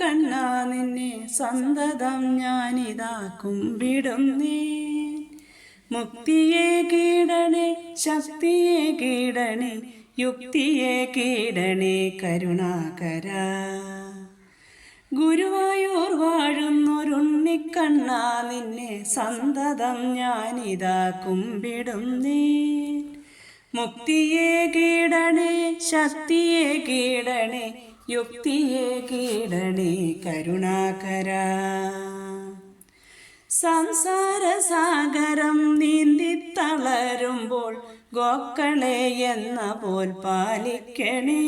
ഉണ്ണിക്കണ്ണാ നിന്നെ സന്തതം ഞാനിതാ കുമ്പിടുന്നേ. മുക്തിയെ കീടണേ, ശക്തിയെ കീടണേ, യുക്തിയെ കീടണേ കരുണാകര. ഗുരുവായൂർ വാഴുന്നൊരുണ്ണിക്കണ്ണാ നിന്നെ സന്തതം ഞാനിതാ കുമ്പിടുന്നേ. മുക്തിയെ കീടണേ, ശക്തിയെ കീടണേ, യുക്തിയെ കീടണേ കരുണാകര. സംസാരസാഗരം നീന്തിത്തളരുമ്പോൾ ഗോക്കളെ എന്ന പോൽ പാലിക്കണേ.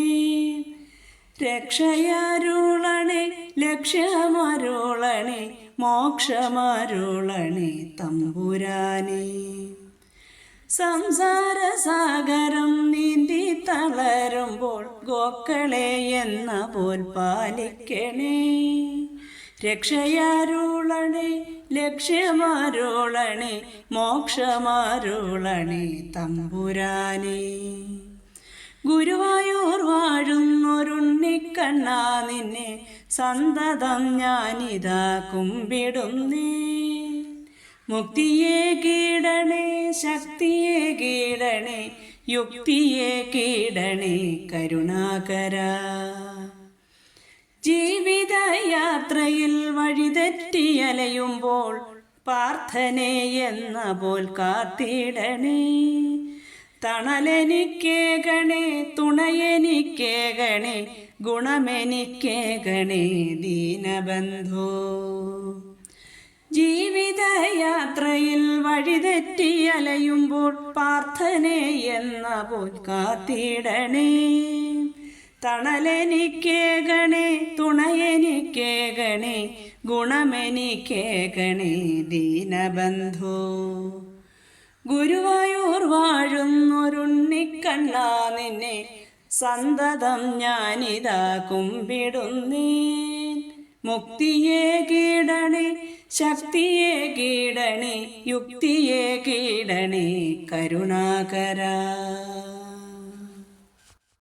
രക്ഷയരുളണേ, ലക്ഷ്യമരുളണേ, മോക്ഷമരുളണേ തമ്പുരാനേ. സംസാരസാഗരം നീന്തി തളരുമ്പോൾ ഗോക്കളെ എന്ന പോൽ പാലിക്കണേ. രക്ഷയരുളണേ, ലക്ഷ്യമരുളണേ, മോക്ഷമരുളണേ തമ്പുരാനേ. ഗുരുവായൂർ വാഴുന്നൊരുണ്ണിക്കണ്ണാ നിന്നെ സന്തതം ഞാനിതാ കുമ്പിടുന്നേ. മുക്തിയെ കീടണേ, ശക്തിയെ കീടണേ, യുക്തിയെ കീടണേ കരുണാകര. ജീവിതയാത്രയിൽ വഴിതെറ്റിയലയുമ്പോൾ പ്രാർത്ഥനേ എന്ന പോൽ കാത്തിടണേ. തണലെനിക്കേകണേ, തുണയെനിക്കേകണേ, ഗുണമെനിക്കേകണേ ദീനബന്ധോ. ജീവിതയാത്രയിൽ വഴിതെറ്റിയലയുമ്പോൾ പ്രാർത്ഥനേ എന്ന പോൽ കാത്തിടണേ. തണലെനിക്കേകണേ, തുണയെനിക്കേകണേ, ഗുണമെനിക്കേകണേ ദീനബന്ധോ. ഗുരുവായൂർ വാഴുന്നൊരുണ്ണിക്കണ്ണാ നിന്നെ സന്തതം ഞാനിതാ കുമ്പിടുന്നേ. മുക്തിയെ കീടണേ, ശക്തിയെ കീടണേ, യുക്തിയെ കീടണേ കരുണാകര.